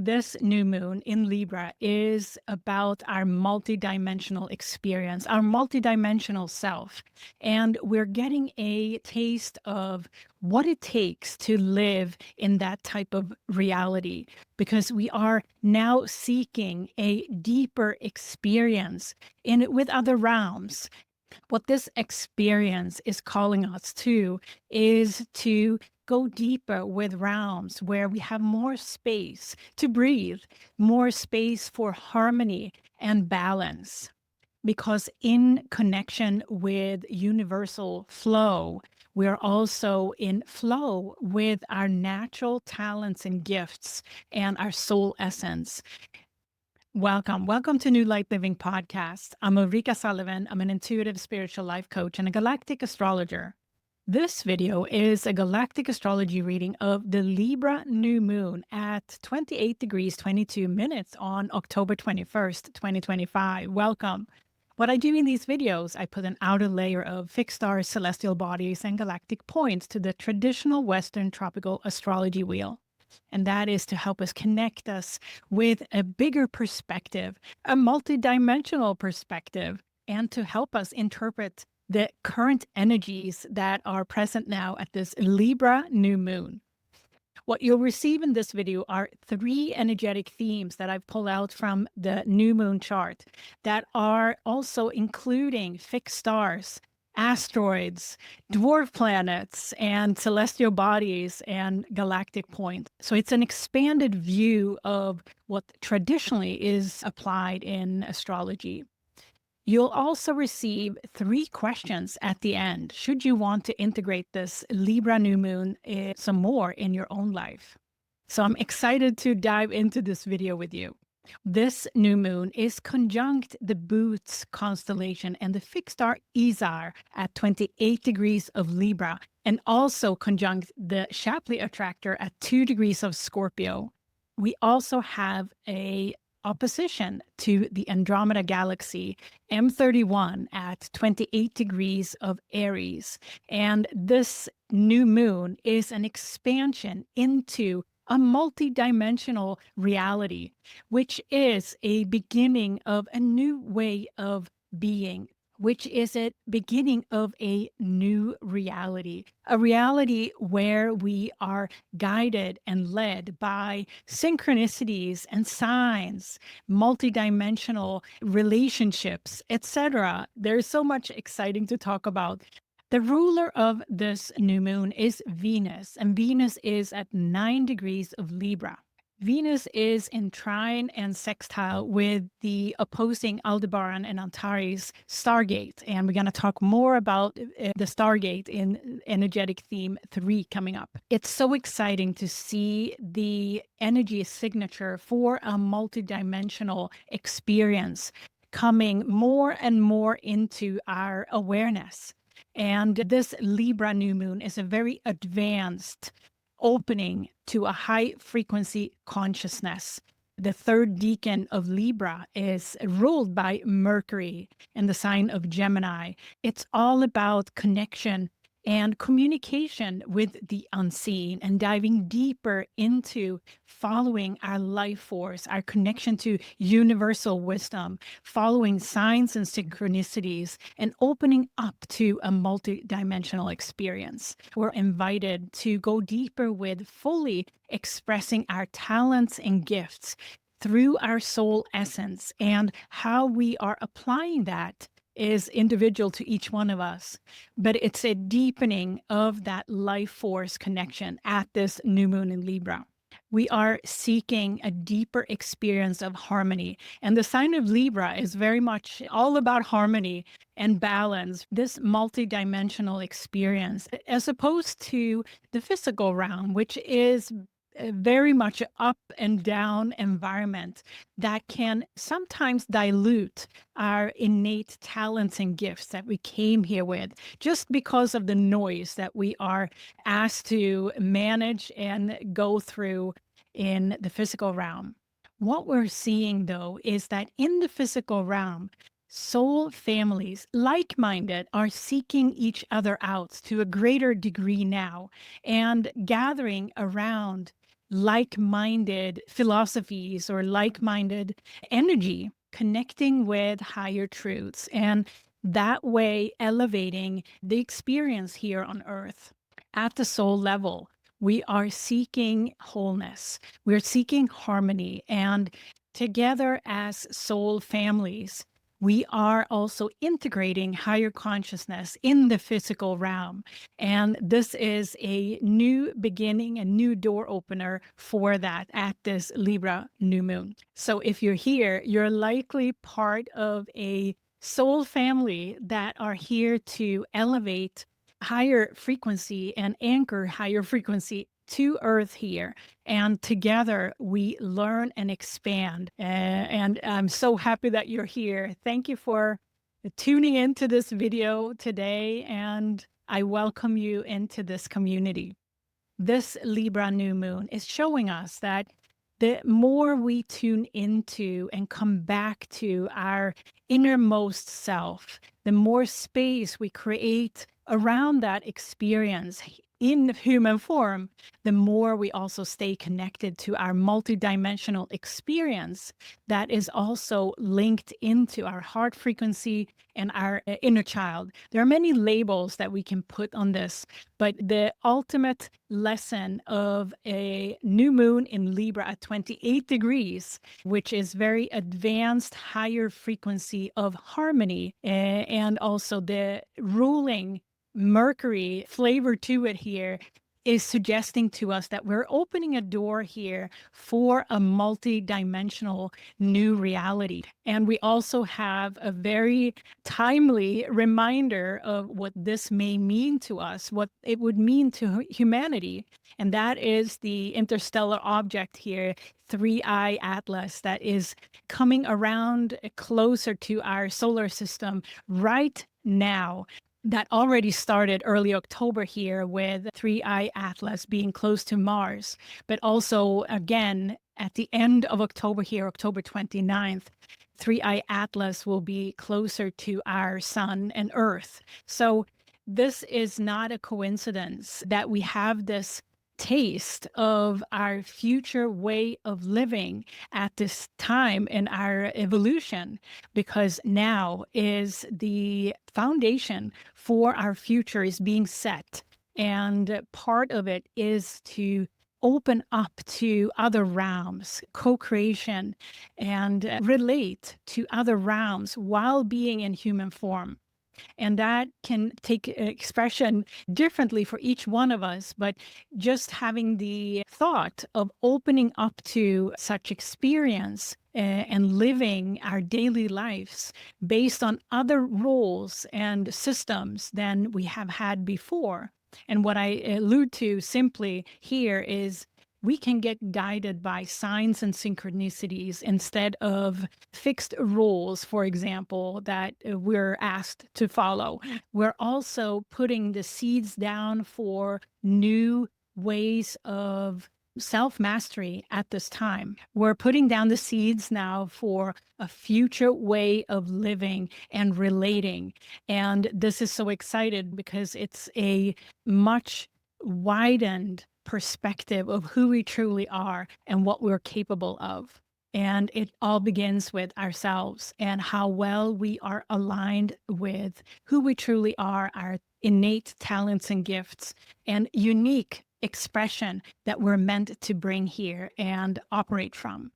this new moon in Libra is about our multidimensional experience, our multidimensional self. And we're getting a taste of what it takes to live in that type of reality, because we are now seeking a deeper experience in it with other realms. What this experience is calling us to is to go deeper with realms where we have more space to breathe, more space for harmony and balance. Because in connection with universal flow, we're also in flow with our natural talents and gifts and our soul essence. Welcome to New Light Living Podcast. I'm Ulrika Sullivan. I'm an intuitive spiritual life coach and a galactic astrologer. This video is a galactic astrology reading of the Libra new moon at 28 degrees 22 minutes on October 21st, 2025. Welcome. What I do in these videos, I put an outer layer of fixed stars, celestial bodies, and galactic points to the traditional Western tropical astrology wheel. And that is to help us connect us with a bigger perspective, a multidimensional perspective, and to help us interpret the current energies that are present now at this Libra new moon. What you'll receive in this video are 3 energetic themes that I've pulled out from the new moon chart that are also including fixed stars, asteroids, dwarf planets, and celestial bodies and galactic points. So it's an expanded view of what traditionally is applied in astrology. You'll also receive 3 questions at the end, should you want to integrate this Libra new moon some more in your own life. So I'm excited to dive into this video with you. This new moon is conjunct the Bootes constellation and the fixed star Izar at 28 degrees of Libra, and also conjunct the Shapley attractor at 2 degrees of Scorpio. We also have a opposition to the Andromeda galaxy M31 at 28 degrees of Aries. And this new moon is an expansion into a multidimensional reality, which is a beginning of a new way of being, which is a beginning of a new reality, a reality where we are guided and led by synchronicities and signs, multidimensional relationships, etc. There's so much exciting to talk about. The ruler of this new moon is Venus, and Venus is at 9 degrees of Libra. Venus is in trine and sextile with the opposing Aldebaran and Antares Stargate, and we're going to talk more about the Stargate in energetic theme 3 coming up. It's so exciting to see the energy signature for a multidimensional experience coming more and more into our awareness. And this Libra new moon is a very advanced opening to a high frequency consciousness. The 3rd decan of Libra is ruled by Mercury in the sign of Gemini. It's all about connection and communication with the unseen and diving deeper into following our life force, our connection to universal wisdom, following signs and synchronicities, and opening up to a multidimensional experience. We're invited to go deeper with fully expressing our talents and gifts through our soul essence, and how we are applying that is individual to each one of us, but it's a deepening of that life force connection at this new moon in Libra. We are seeking a deeper experience of harmony, and the sign of Libra is very much all about harmony and balance, this multidimensional experience, as opposed to the physical realm, which is very much an up and down environment that can sometimes dilute our innate talents and gifts that we came here with, just because of the noise that we are asked to manage and go through in the physical realm. What we're seeing, though, is that in the physical realm, soul families, like-minded, are seeking each other out to a greater degree now and gathering around like-minded philosophies or like-minded energy, connecting with higher truths, and that way elevating the experience here on Earth. At the soul level, we are seeking wholeness, we're seeking harmony, and together as soul families, we are also integrating higher consciousness in the physical realm. And this is a new beginning, a new door opener for that at this Libra new moon. So if you're here, you're likely part of a soul family that are here to elevate higher frequency and anchor higher frequency to Earth here. And together we learn and expand. And I'm so happy that you're here. Thank you for tuning into this video today, and I welcome you into this community. This Libra new moon is showing us that the more we tune into and come back to our innermost self, the more space we create around that experience in human form, the more we also stay connected to our multidimensional experience that is also linked into our heart frequency and our inner child. There are many labels that we can put on this, but the ultimate lesson of a new moon in Libra at 28 degrees, which is very advanced, higher frequency of harmony, and also the ruling Mercury flavor to it here, is suggesting to us that we're opening a door here for a multi-dimensional new reality. And we also have a very timely reminder of what this may mean to us, what it would mean to humanity. And that is the interstellar object here, 3I Atlas, that is coming around closer to our solar system right now. That already started early October here with 3I Atlas being close to Mars, but also again at the end of October here, October 29th, 3I Atlas will be closer to our sun and Earth. So this is not a coincidence that we have this taste of our future way of living at this time in our evolution, because now is the foundation for our future is being set. And part of it is to open up to other realms, co-creation, and relate to other realms while being in human form. And that can take expression differently for each one of us, but just having the thought of opening up to such experience and living our daily lives based on other roles and systems than we have had before. And what I allude to simply here is we can get guided by signs and synchronicities instead of fixed rules, for example, that we're asked to follow. We're also putting the seeds down for new ways of self-mastery at this time. We're putting down the seeds now for a future way of living and relating. And this is so excited because it's a much widened perspective of who we truly are and what we're capable of. And it all begins with ourselves and how well we are aligned with who we truly are, our innate talents and gifts, and unique expression that we're meant to bring here and operate from.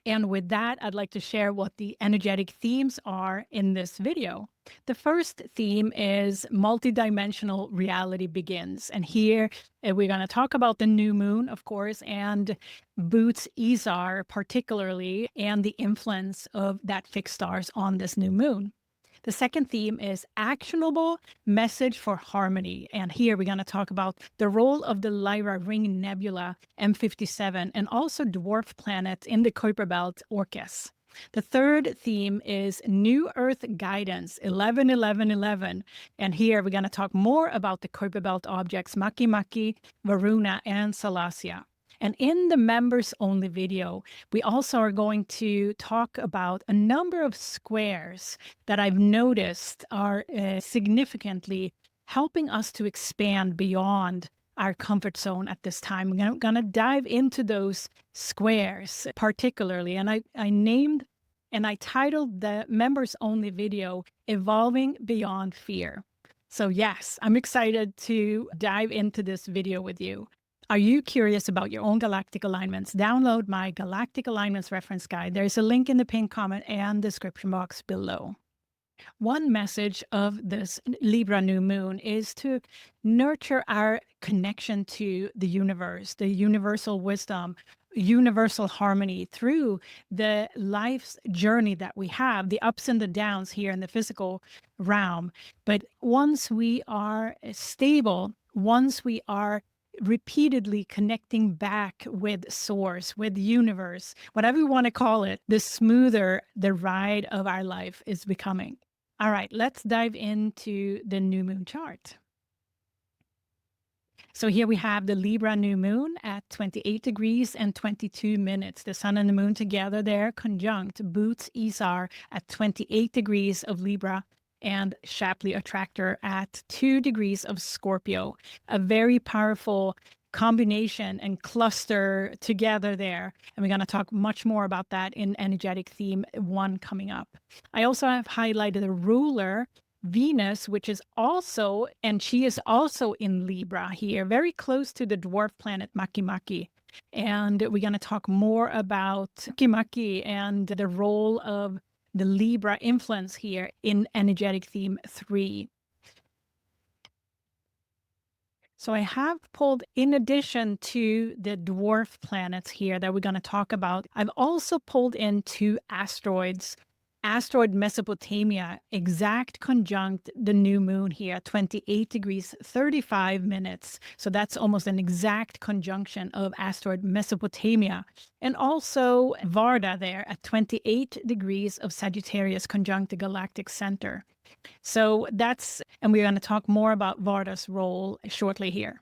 And with that, I'd like to share what the energetic themes are in this video. The first theme is multidimensional reality begins. And here we're going to talk about the new moon, of course, and Bootes-Izar particularly, and the influence of that fixed stars on this new moon. The second theme is actionable message for harmony. And here we're going to talk about the role of the Lyra Ring Nebula, M57, and also dwarf planets in the Kuiper Belt, Orcus. The third theme is New Earth Guidance, 11-11-11. And here we're going to talk more about the Kuiper Belt objects, Makemake, Varuna, and Salacia. And in the members only video, we also are going to talk about a number of squares that I've noticed are significantly helping us to expand beyond our comfort zone at this time. We're going to dive into those squares particularly. And I named and I titled the members only video Evolving Beyond Fear. So yes, I'm excited to dive into this video with you. Are you curious about your own galactic alignments? Download my Galactic Alignments Reference Guide. There's a link in the pinned comment and description box below. One message of this Libra new moon is to nurture our connection to the universe, the universal wisdom, universal harmony through the life's journey that we have, the ups and the downs here in the physical realm. But once we are stable, once we are repeatedly connecting back with source, with the universe, whatever you want to call it, the smoother the ride of our life is becoming. All right, let's dive into the new moon chart. So here we have the Libra new moon at 28 degrees and 22 minutes. The sun and the moon together there, conjunct Bootes-Izar at 28 degrees of Libra and Shapley attractor at 2 degrees of Scorpio. A very powerful combination and cluster together there. And we're going to talk much more about that in energetic theme 1 coming up. I also have highlighted the ruler Venus, which is also, and she is also in Libra here, very close to the dwarf planet Makemake. And we're going to talk more about Makemake and the role of the Libra influence here in energetic theme 3. So I have pulled, in addition to the dwarf planets here that we're going to talk about, I've also pulled in 2 asteroids. Asteroid Mesopotamia, exact conjunct the new moon here, 28 degrees, 35 minutes. So that's almost an exact conjunction of asteroid Mesopotamia. And also Varda there at 28 degrees of Sagittarius, conjunct the galactic center. So that's, and we're going to talk more about Varda's role shortly here.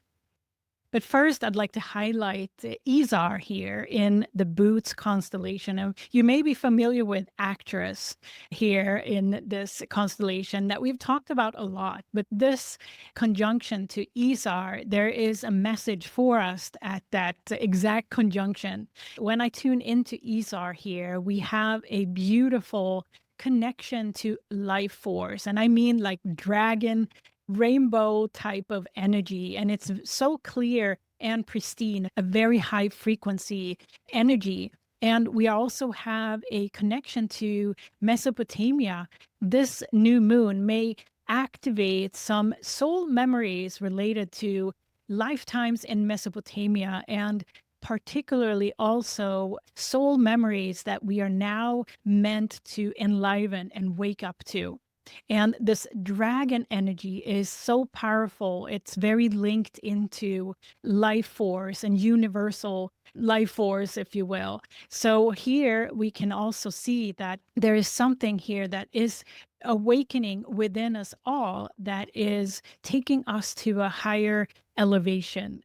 But first, I'd like to highlight Izar here in the Bootes constellation. And you may be familiar with Actress here in this constellation that we've talked about a lot. But this conjunction to Izar, there is a message for us at that exact conjunction. When I tune into Izar here, we have a beautiful connection to life force. And I mean like dragon rainbow type of energy, and it's so clear and pristine, a very high frequency energy. And we also have a connection to Mesopotamia. This new moon may activate some soul memories related to lifetimes in Mesopotamia, and particularly also soul memories that we are now meant to enliven and wake up to. And this dragon energy is so powerful. It's very linked into life force and universal life force, if you will. So here we can also see that there is something here that is awakening within us all that is taking us to a higher elevation.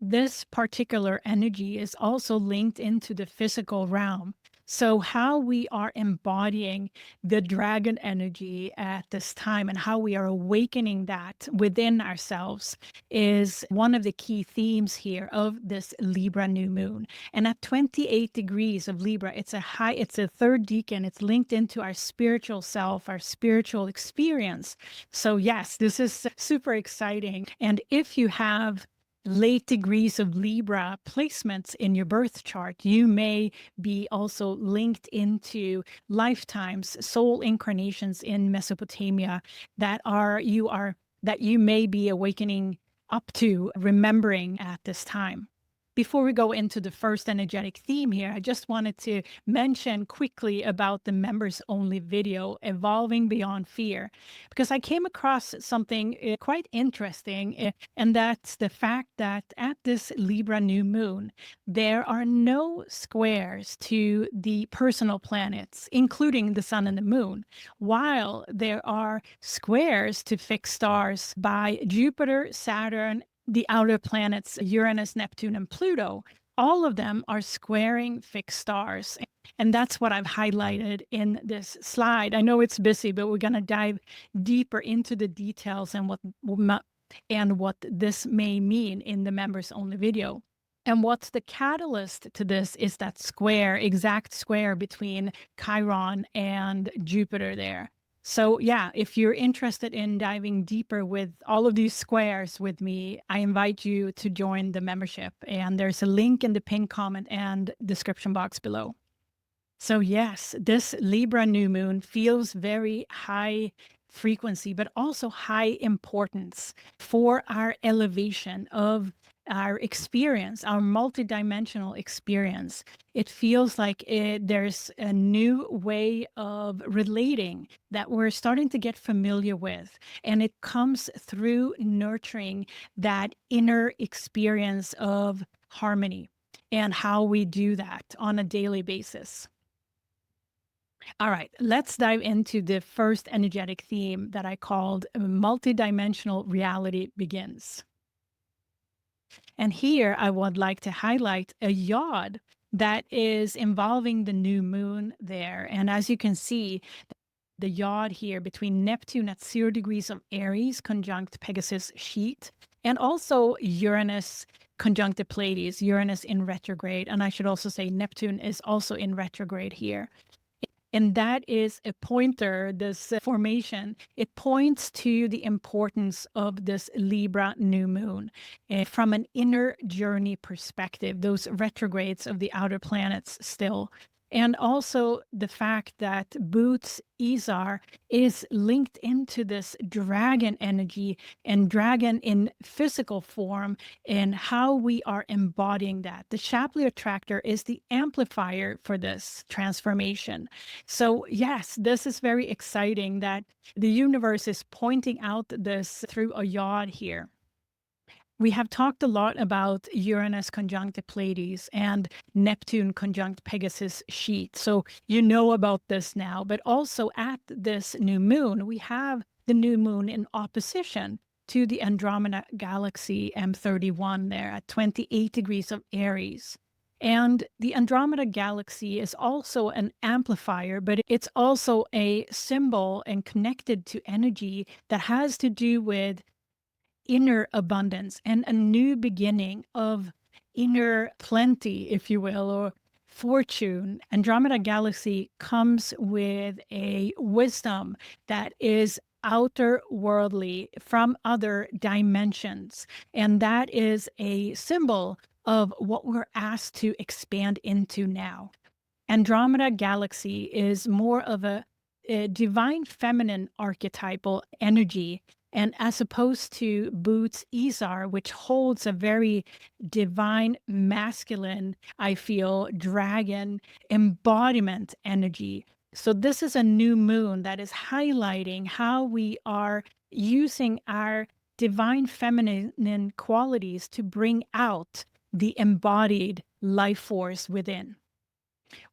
This particular energy is also linked into the physical realm. So how we are embodying the dragon energy at this time and how we are awakening that within ourselves is one of the key themes here of this Libra new moon. And at 28 degrees of Libra, it's a third decan. It's linked into our spiritual self, our spiritual experience. So yes, this is super exciting. And if you have late degrees of Libra placements in your birth chart, you may be also linked into lifetimes, soul incarnations in Mesopotamia that you may be awakening up to, remembering at this time. Before we go into the first energetic theme here, I just wanted to mention quickly about the members only video, Evolving Beyond Fear, because I came across something quite interesting, and that's the fact that at this Libra new moon, there are no squares to the personal planets, including the sun and the moon, while there are squares to fixed stars by Jupiter, Saturn, the outer planets, Uranus, Neptune, and Pluto. All of them are squaring fixed stars. And that's what I've highlighted in this slide. I know it's busy, but we're going to dive deeper into the details and and what this may mean in the members only video. And what's the catalyst to this is that square, exact square between Chiron and Jupiter there. So yeah, if you're interested in diving deeper with all of these squares with me, I invite you to join the membership. And there's a link in the pinned comment and description box below. So yes, this Libra new moon feels very high frequency, but also high importance for our elevation of our experience, our multidimensional experience. It feels like there's a new way of relating that we're starting to get familiar with. And it comes through nurturing that inner experience of harmony and how we do that on a daily basis. All right, let's dive into the first energetic theme that I called Multidimensional Reality Begins. And here I would like to highlight a yod that is involving the new moon there. And as you can see, the yod here between Neptune at 0 degrees of Aries conjunct Pegasus sheet, and also Uranus conjunct the Pleiades, Uranus in retrograde. And I should also say Neptune is also in retrograde here. And that is a pointer, this formation. It points to the importance of this Libra new moon from an inner journey perspective, those retrogrades of the outer planets still. And also the fact that Bootes-Izar is linked into this dragon energy and dragon in physical form and how we are embodying that. The Shapley attractor is the amplifier for this transformation. So yes, this is very exciting that the universe is pointing out this through a yod here. We have talked a lot about Uranus conjunct the Pleiades and Neptune conjunct Pegasus sheet. So you know about this now, but also at this new moon, we have the new moon in opposition to the Andromeda galaxy M31 there at 28 degrees of Aries. And the Andromeda galaxy is also an amplifier, but it's also a symbol and connected to energy that has to do with inner abundance and a new beginning of inner plenty, if you will, or fortune. Andromeda galaxy comes with a wisdom that is outer worldly from other dimensions. And that is a symbol of what we're asked to expand into now. Andromeda galaxy is more of a divine feminine archetypal energy, and as opposed to Bootes-Izar, which holds a very divine masculine, I feel, dragon embodiment energy. So this is a new moon that is highlighting how we are using our divine feminine qualities to bring out the embodied life force within.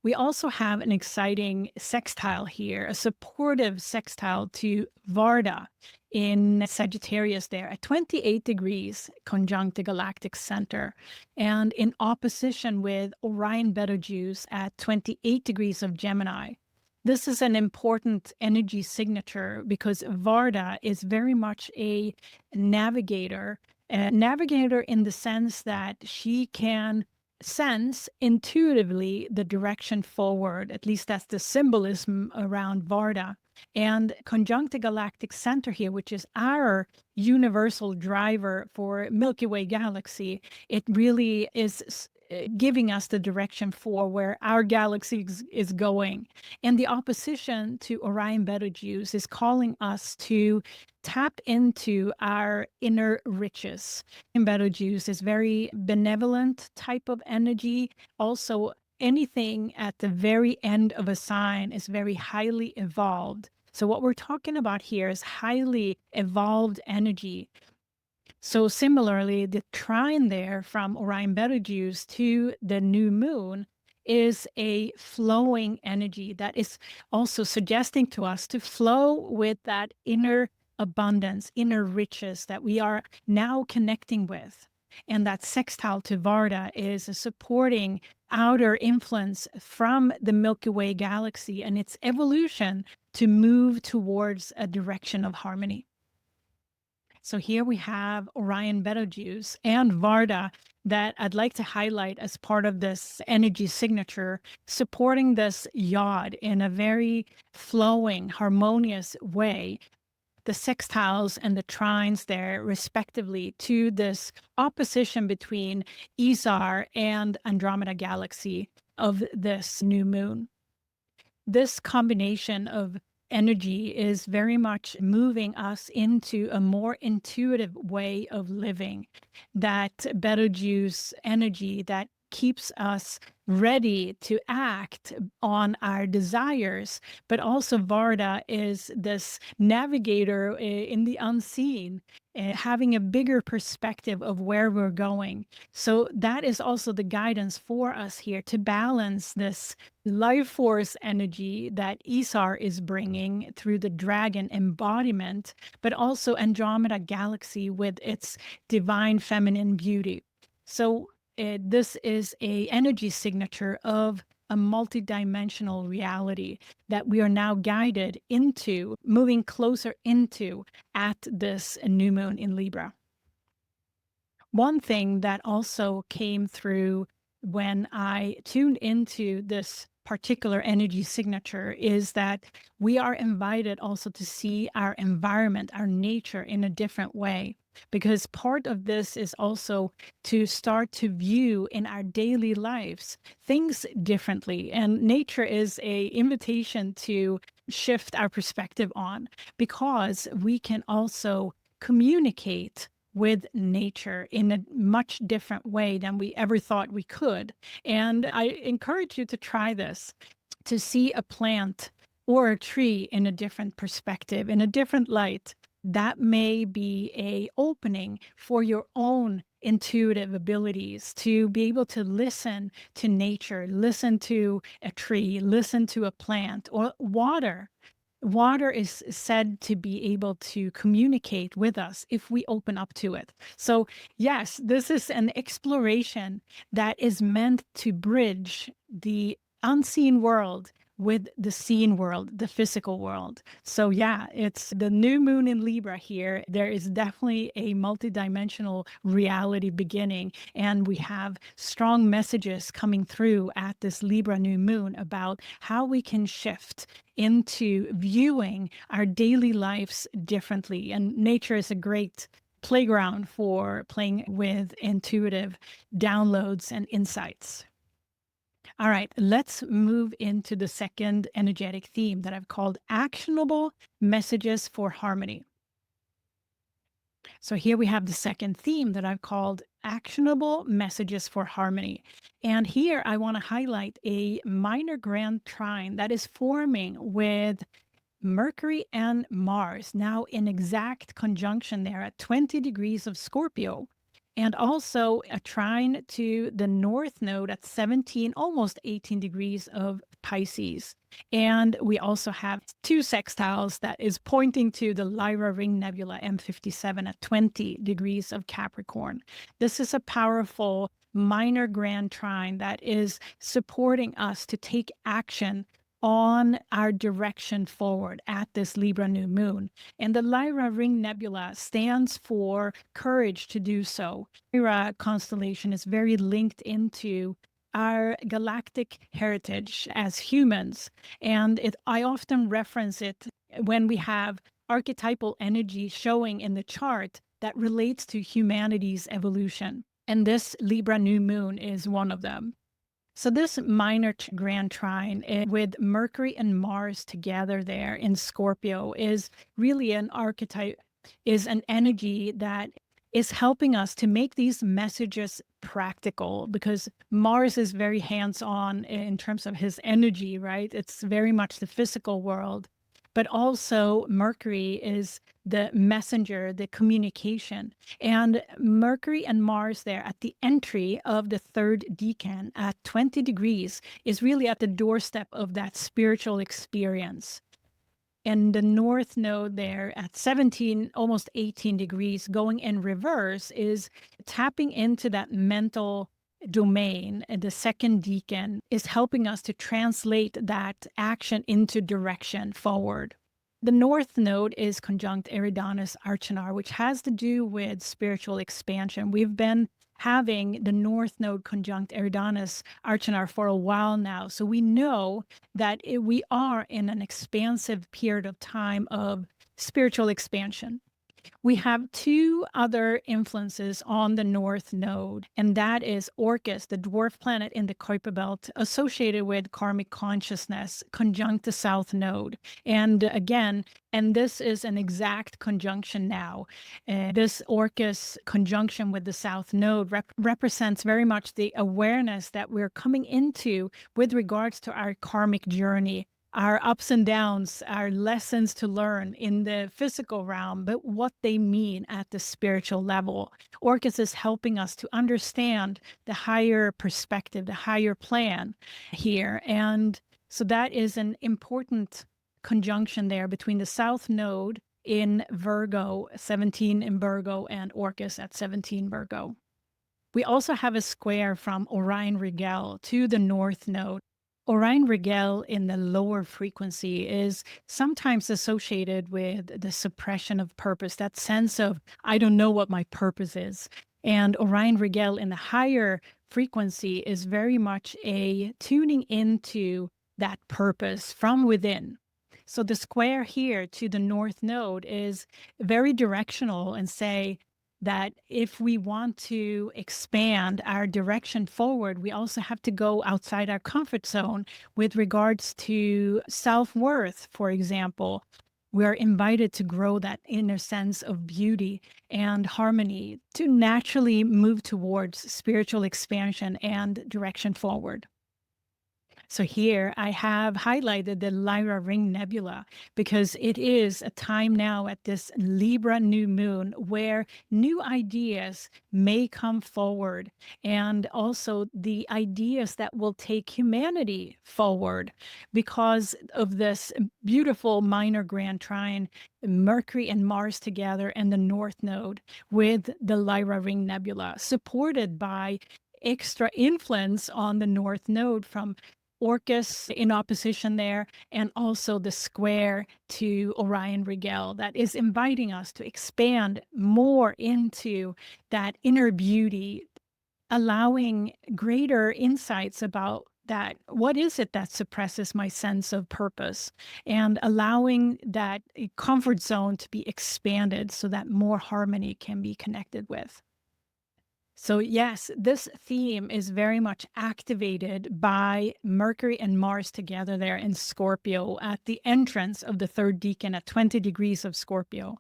We also have an exciting sextile here, a supportive sextile to Varda in Sagittarius there at 28 degrees conjunct the galactic center, and in opposition with Orion Betelgeuse at 28 degrees of Gemini. This is an important energy signature because Varda is very much a navigator in the sense that she can sense intuitively the direction forward. At least that's the symbolism around Varda. And conjunct the galactic center here, which is our universal driver for Milky Way galaxy, it really is giving us the direction for where our galaxy is going. And the opposition to Orion Betelgeuse is calling us to tap into our inner riches. And Betelgeuse is very benevolent type of energy. Also, anything at the very end of a sign is very highly evolved. So what we're talking about here is highly evolved energy. So similarly, the trine there from Orion Betelgeuse to the new moon is a flowing energy that is also suggesting to us to flow with that inner abundance, inner riches that we are now connecting with. And that sextile to Varda is a supporting outer influence from the Milky Way galaxy and its evolution to move towards a direction of harmony. So here we have Orion Betelgeuse and Varda that I'd like to highlight as part of this energy signature, supporting this yod in a very flowing, harmonious way. The sextiles and the trines there, respectively, to this opposition between Izar and Andromeda galaxy of this new moon. This combination of energy is very much moving us into a more intuitive way of living. That Betelgeuse energy that keeps us ready to act on our desires, but also Varda is this navigator in the unseen, having a bigger perspective of where we're going. So that is also the guidance for us here to balance this life force energy that Isar is bringing through the dragon embodiment, but also Andromeda galaxy with its divine feminine beauty. So this is a energy signature of a multidimensional reality that we are now guided into, moving closer into at this new moon in Libra. One thing that also came through when I tuned into this particular energy signature is that we are invited also to see our environment, our nature in a different way. Because part of this is also to start to view in our daily lives things differently. And nature is an invitation to shift our perspective on, because we can also communicate with nature in a much different way than we ever thought we could. And I encourage you to try this, to see a plant or a tree in a different perspective, in a different light. That may be an opening for your own intuitive abilities to be able to listen to nature, listen to a tree, listen to a plant, or water. Water is said to be able to communicate with us if we open up to it. So yes, this is an exploration that is meant to bridge the unseen world with the seen world, the physical world. So yeah, it's the new moon in Libra here. There is definitely a multidimensional reality beginning, and we have strong messages coming through at this Libra new moon about how we can shift into viewing our daily lives differently. And nature is a great playground for playing with intuitive downloads and insights. All right, let's move into the second energetic theme that I've called actionable messages for harmony. So here we have the second theme that I've called actionable messages for harmony. And here I want to highlight a minor grand trine that is forming with Mercury and Mars, now in exact conjunction there at 20 degrees of Scorpio. And also a trine to the north node at 17, almost 18 degrees of Pisces. And we also have two sextiles that is pointing to the Lyra Ring Nebula M57 at 20 degrees of Capricorn. This is a powerful minor grand trine that is supporting us to take action on our direction forward at this Libra new moon. And the Lyra Ring Nebula stands for courage to do so. Lyra constellation is very linked into our galactic heritage as humans. And I often reference it when we have archetypal energy showing in the chart that relates to humanity's evolution. And this Libra new moon is one of them. So this minor grand trine with Mercury and Mars together there in Scorpio is really an archetype, is an energy that is helping us to make these messages practical, because Mars is very hands-on in terms of his energy, right? It's very much the physical world. But also Mercury is the messenger, the communication. And Mercury and Mars there at the entry of the third decan at 20 degrees is really at the doorstep of that spiritual experience. And the north node there at 17, almost 18 degrees, going in reverse, is tapping into that mental domain. And the second decan is helping us to translate that action into direction forward. The North Node is conjunct Eridanus Arcanar, which has to do with spiritual expansion. We've been having the North Node conjunct Eridanus Arcanar for a while now. So we know that we are in an expansive period of time of spiritual expansion. We have two other influences on the North Node, and that is Orcus, the dwarf planet in the Kuiper Belt, associated with karmic consciousness, conjunct the South Node. And again, and this is an exact conjunction now. This Orcus conjunction with the South Node represents very much the awareness that we're coming into with regards to our karmic journey, our ups and downs, our lessons to learn in the physical realm, but what they mean at the spiritual level. Orcus is helping us to understand the higher perspective, the higher plan here. And so that is an important conjunction there between the South Node in Virgo, 17 in Virgo, and Orcus at 17 Virgo. We also have a square from Orion Regal to the North Node. Orion Regal in the lower frequency is sometimes associated with the suppression of purpose, that sense of, I don't know what my purpose is. And Orion Regal in the higher frequency is very much a tuning into that purpose from within. So the square here to the North Node is very directional and say, that if we want to expand our direction forward, we also have to go outside our comfort zone with regards to self-worth, for example. We're invited to grow that inner sense of beauty and harmony to naturally move towards spiritual expansion and direction forward. So here I have highlighted the Lyra Ring Nebula because it is a time now at this Libra new moon where new ideas may come forward, and also the ideas that will take humanity forward because of this beautiful minor grand trine, Mercury and Mars together, and the North Node with the Lyra Ring Nebula, supported by extra influence on the North Node from Orcus in opposition there, and also the square to Orion Regal that is inviting us to expand more into that inner beauty, allowing greater insights about that. What is it that suppresses my sense of purpose, and allowing that comfort zone to be expanded so that more harmony can be connected with. So yes, this theme is very much activated by Mercury and Mars together there in Scorpio at the entrance of the third decan at 20 degrees of Scorpio.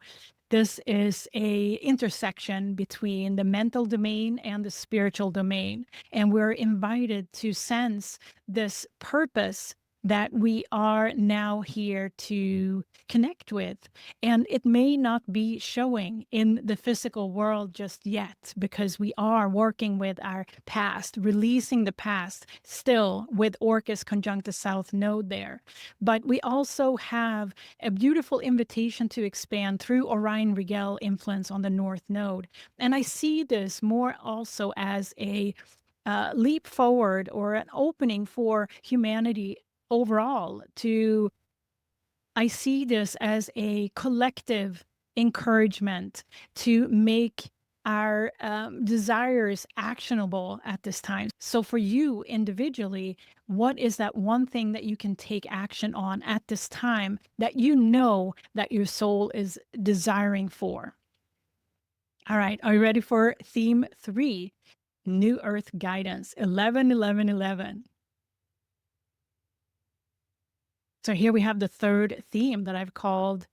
This is a intersection between the mental domain and the spiritual domain. And we're invited to sense this purpose that we are now here to connect with. And it may not be showing in the physical world just yet, because we are working with our past, releasing the past still with Orcus conjunct the South Node there. But we also have a beautiful invitation to expand through Orion Regal influence on the North Node. And I see this more also as a leap forward or an opening for humanity overall. I see this as a collective encouragement to make our desires actionable at this time. So for you individually, what is that one thing that you can take action on at this time that you know that your soul is desiring for? All right, are you ready for theme 3? New Earth Guidance, 11-11-11. So here we have the third theme that I've called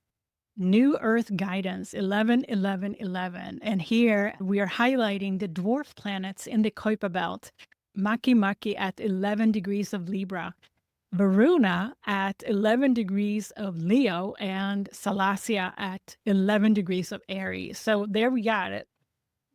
New Earth Guidance, 11-11-11. And here we are highlighting the dwarf planets in the Kuiper Belt. Makemake at 11 degrees of Libra, Varuna at 11 degrees of Leo, and Salacia at 11 degrees of Aries. So there we got it.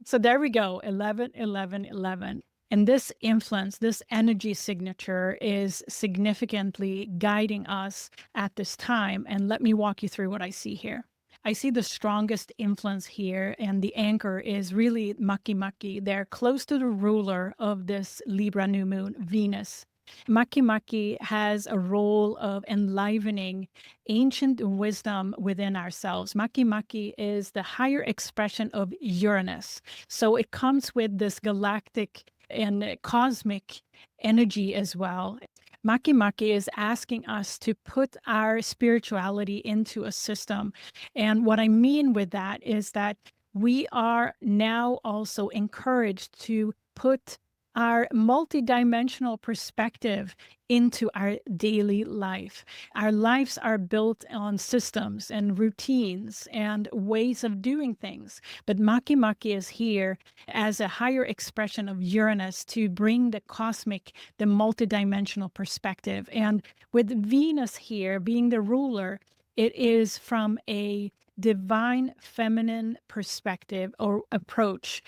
So there we go, 11-11-11. And this influence, this energy signature is significantly guiding us at this time. And let me walk you through what I see here. I see the strongest influence here, and the anchor is really Makemake. They're close to the ruler of this Libra new moon, Venus. Makemake has a role of enlivening ancient wisdom within ourselves. Makemake is the higher expression of Uranus. So it comes with this galactic and cosmic energy as well. Makemake is asking us to put our spirituality into a system. And what I mean with that is that we are now also encouraged to put our multidimensional perspective into our daily life. Our lives are built on systems and routines and ways of doing things. But Makemake is here as a higher expression of Uranus to bring the cosmic, the multidimensional perspective. And with Venus here being the ruler, it is from a divine feminine perspective or approach,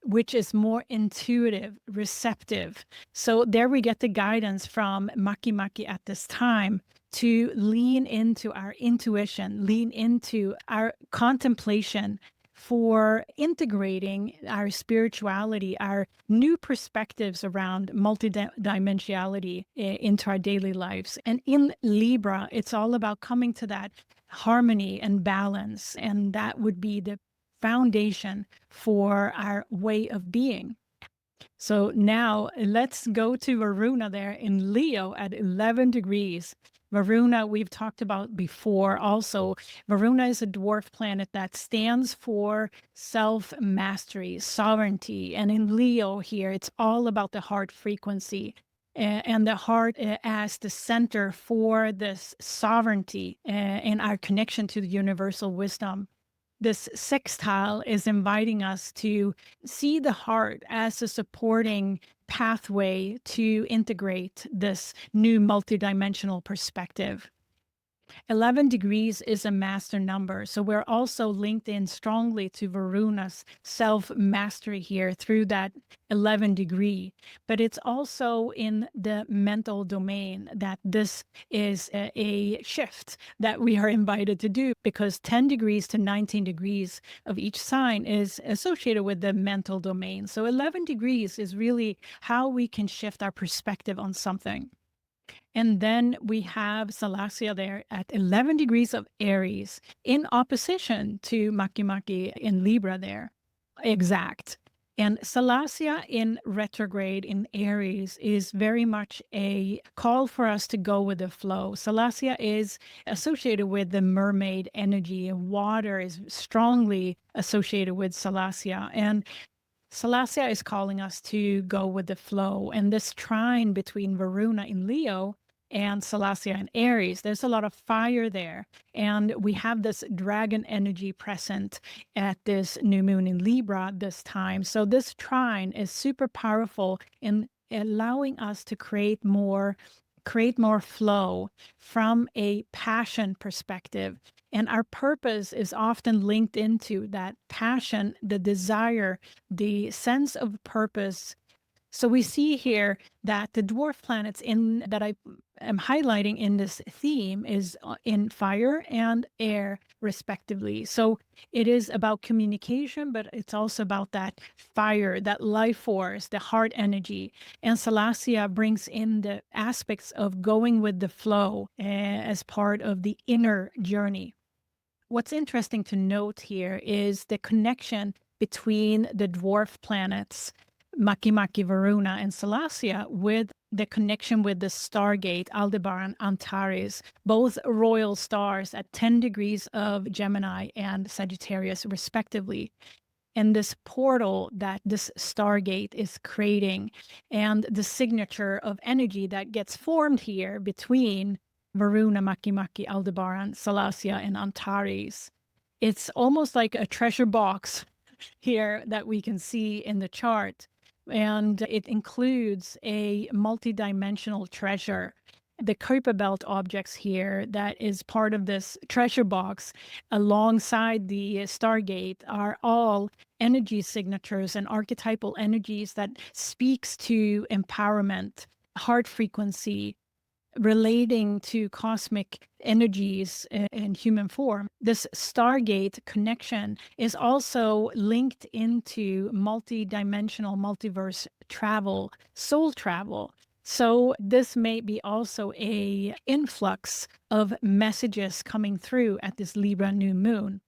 which is more intuitive, receptive. So there we get the guidance from Makemake at this time to lean into our intuition, lean into our contemplation for integrating our spirituality, our new perspectives around multidimensionality into our daily lives. And in Libra, it's all about coming to that harmony and balance, and that would be the foundation for our way of being. So now let's go to Varuna there in Leo at 11 degrees. Varuna, we've talked about before also. Varuna is a dwarf planet that stands for self-mastery, sovereignty. And in Leo here, it's all about the heart frequency. And the heart as the center for this sovereignty and our connection to the universal wisdom. This sextile is inviting us to see the heart as a supporting pathway to integrate this new multidimensional perspective. 11 degrees is a master number, so we're also linked in strongly to Varuna's self-mastery here through that 11 degree. But it's also in the mental domain that this is a shift that we are invited to do, because 10 degrees to 19 degrees of each sign is associated with the mental domain. So 11 degrees is really how we can shift our perspective on something. And then we have Salacia there at 11 degrees of Aries in opposition to Makemake in Libra there. Exact. And Salacia in retrograde in Aries is very much a call for us to go with the flow. Salacia is associated with the mermaid energy, and water is strongly associated with Salacia. And Salacia is calling us to go with the flow. And this trine between Varuna in Leo and Salacia in Aries, there's a lot of fire there. And we have this dragon energy present at this new moon in Libra this time. So this trine is super powerful in allowing us to create more flow from a passion perspective. And our purpose is often linked into that passion, the desire, the sense of purpose. So we see here that the dwarf planets that I am highlighting in this theme is in fire and air, respectively. So it is about communication, but it's also about that fire, that life force, the heart energy. And Salacia brings in the aspects of going with the flow as part of the inner journey. What's interesting to note here is the connection between the dwarf planets, Makemake, Varuna, and Salacia, with the connection with the Stargate, Aldebaran, Antares, both royal stars at 10 degrees of Gemini and Sagittarius, respectively. And this portal that this Stargate is creating, and the signature of energy that gets formed here between Varuna, Makemake, Aldebaran, Salacia, and Antares. It's almost like a treasure box here that we can see in the chart. And it includes a multidimensional treasure. The Kuiper Belt Objects here that is part of this treasure box alongside the Stargate are all energy signatures and archetypal energies that speaks to empowerment, heart frequency, relating to cosmic energies in human form. This Stargate connection is also linked into multi-dimensional multiverse travel, soul travel. So this may be also a influx of messages coming through at this Libra new moon.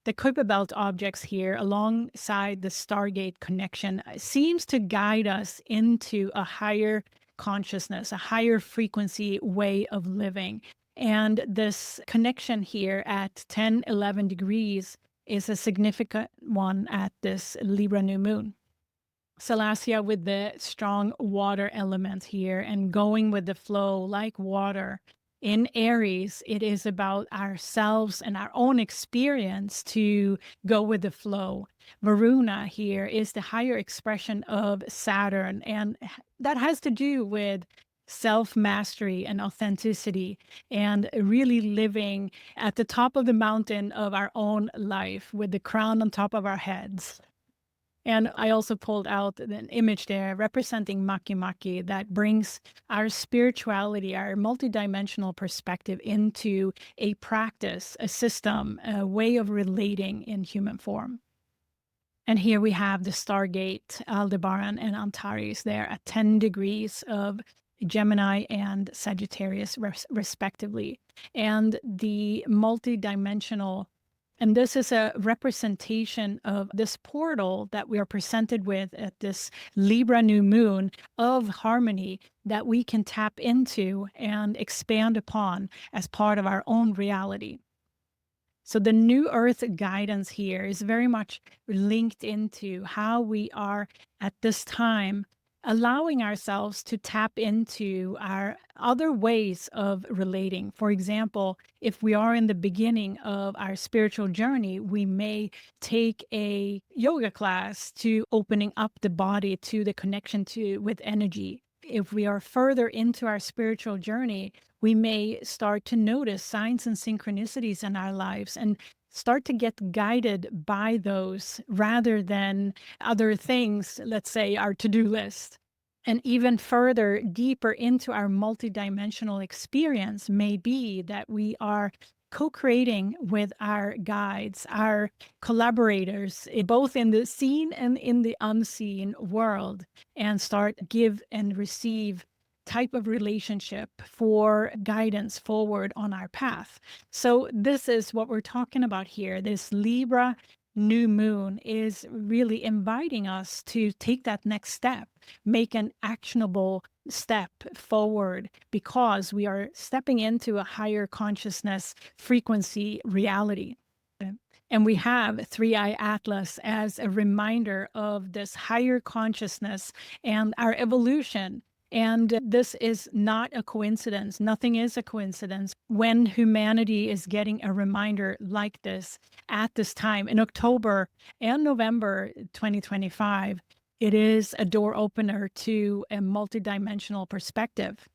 The Kuiper Belt objects here, alongside the Stargate connection, seems to guide us into a higher consciousness, a higher frequency way of living. And this connection here at 10, 11 degrees is a significant one at this Libra new moon. Salacia with the strong water element here and going with the flow like water. In Aries, it is about ourselves and our own experience to go with the flow. Varuna here is the higher expression of Saturn, and that has to do with self-mastery and authenticity and really living at the top of the mountain of our own life with the crown on top of our heads. And I also pulled out an image there representing Makemake that brings our spirituality, our multidimensional perspective into a practice, a system, a way of relating in human form. And here we have the Stargate, Aldebaran and Antares there at 10 degrees of Gemini and Sagittarius, respectively. And the multidimensional, and this is a representation of this portal that we are presented with at this Libra new moon of harmony that we can tap into and expand upon as part of our own reality. So the new earth guidance here is very much linked into how we are at this time allowing ourselves to tap into our other ways of relating. For example, if we are in the beginning of our spiritual journey, we may take a yoga class to opening up the body to the connection to with energy. If we are further into our spiritual journey, we may start to notice signs and synchronicities in our lives and start to get guided by those rather than other things, let's say our to-do list. And even further, deeper into our multidimensional experience may be that we are co-creating with our guides, our collaborators, both in the seen and in the unseen world, and start give and receive type of relationship for guidance forward on our path. So this is what we're talking about here. This Libra new moon is really inviting us to take that next step, make an actionable step forward, because we are stepping into a higher consciousness frequency reality. And we have Three-Eye Atlas as a reminder of this higher consciousness and our evolution. And this is not a coincidence. Nothing is a coincidence when humanity is getting a reminder like this at this time in October and November 2025. It is a door opener to a multidimensional perspective.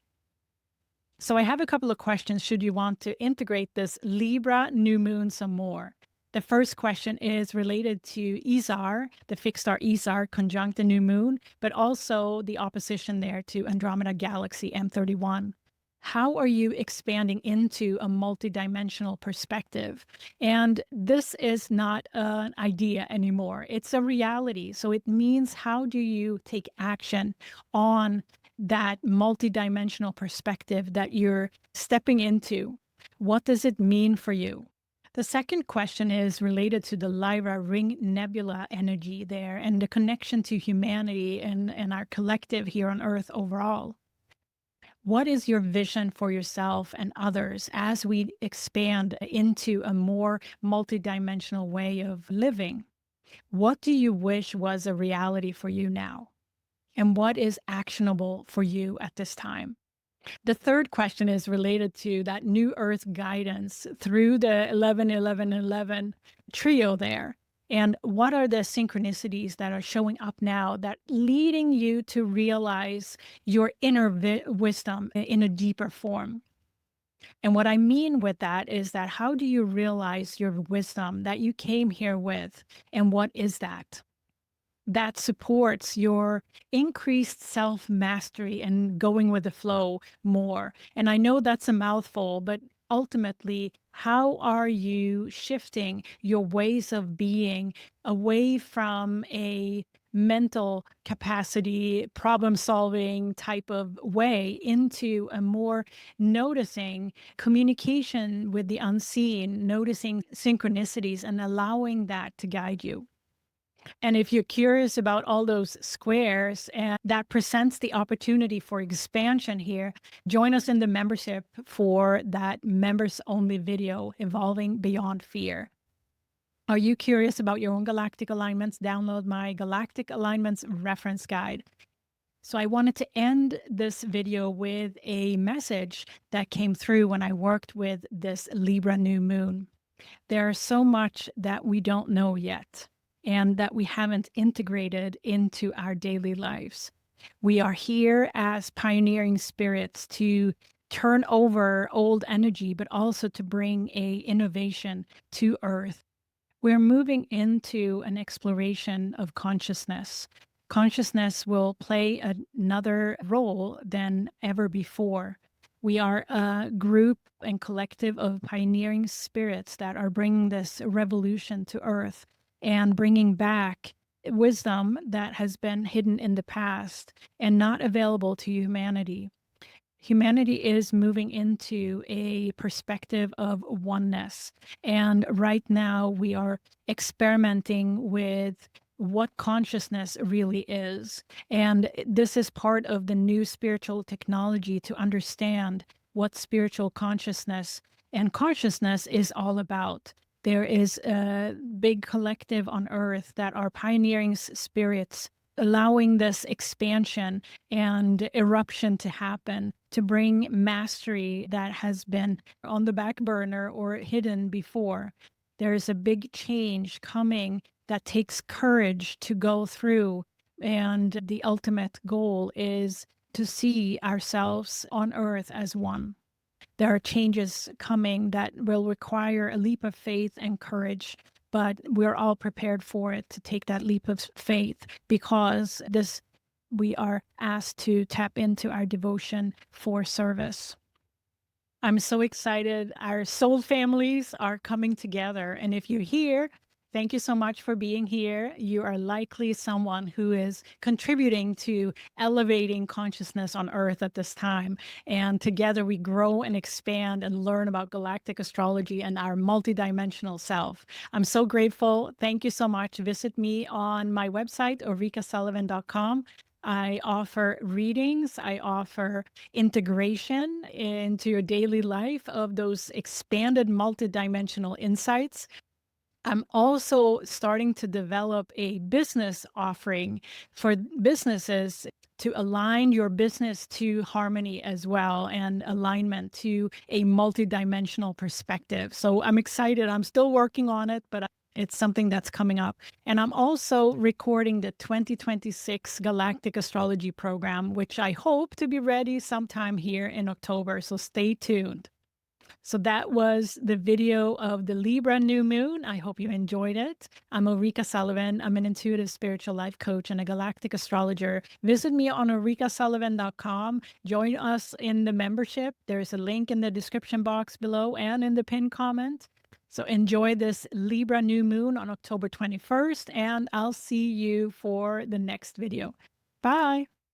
So I have a couple of questions should you want to integrate this Libra new moon some more. The first question is related to Izar, the fixed star Izar conjunct the new moon, but also the opposition there to Andromeda galaxy M31. How are you expanding into a multidimensional perspective? And this is not an idea anymore. It's a reality. So it means, how do you take action on that multidimensional perspective that you're stepping into? What does it mean for you? The second question is related to the Lyra Ring Nebula energy there and the connection to humanity and our collective here on Earth overall. What is your vision for yourself and others as we expand into a more multidimensional way of living? What do you wish was a reality for you now? And what is actionable for you at this time? The third question is related to that new earth guidance through the 11-11-11 trio there. And what are the synchronicities that are showing up now that leading you to realize your inner wisdom in a deeper form? And what I mean with that is that, how do you realize your wisdom that you came here with? And what is that? That supports your increased self-mastery and going with the flow more. And I know that's a mouthful, but ultimately, how are you shifting your ways of being away from a mental capacity, problem solving type of way into a more noticing communication with the unseen, noticing synchronicities and allowing that to guide you. And if you're curious about all those squares, and that presents the opportunity for expansion here, join us in the membership for that members only video, Evolving Beyond Fear. Are you curious about your own galactic alignments? Download my Galactic Alignments Reference Guide. So I wanted to end this video with a message that came through when I worked with this Libra new moon. There's so much that we don't know yet and that we haven't integrated into our daily lives. We are here as pioneering spirits to turn over old energy, but also to bring a innovation to Earth. We're moving into an exploration of consciousness. Consciousness will play another role than ever before. We are a group and collective of pioneering spirits that are bringing this revolution to Earth and bringing back wisdom that has been hidden in the past and not available to humanity. Humanity is moving into a perspective of oneness. And right now we are experimenting with what consciousness really is. And this is part of the new spiritual technology to understand what spiritual consciousness and consciousness is all about. There is a big collective on Earth that are pioneering spirits, allowing this expansion and eruption to happen, to bring mastery that has been on the back burner or hidden before. There is a big change coming that takes courage to go through. And the ultimate goal is to see ourselves on Earth as one. There are changes coming that will require a leap of faith and courage, but we're all prepared for it, to take that leap of faith, because we are asked to tap into our devotion for service. I'm so excited. Our soul families are coming together. And if you're here, thank you so much for being here. You are likely someone who is contributing to elevating consciousness on Earth at this time. And together we grow and expand and learn about galactic astrology and our multidimensional self. I'm so grateful. Thank you so much. Visit me on my website, ulrikasullivan.com. I offer readings. I offer integration into your daily life of those expanded multidimensional insights. I'm also starting to develop a business offering for businesses to align your business to harmony as well, and alignment to a multidimensional perspective. So I'm excited. I'm still working on it, but it's something that's coming up. And I'm also recording the 2026 Galactic Astrology program, which I hope to be ready sometime here in October. So stay tuned. So that was the video of the Libra new moon. I hope you enjoyed it. I'm Ulrika Sullivan. I'm an intuitive spiritual life coach and a galactic astrologer. Visit me on ulrikasullivan.com. Join us in the membership. There's a link in the description box below and in the pinned comment. So enjoy this Libra new moon on October 21st, and I'll see you for the next video. Bye.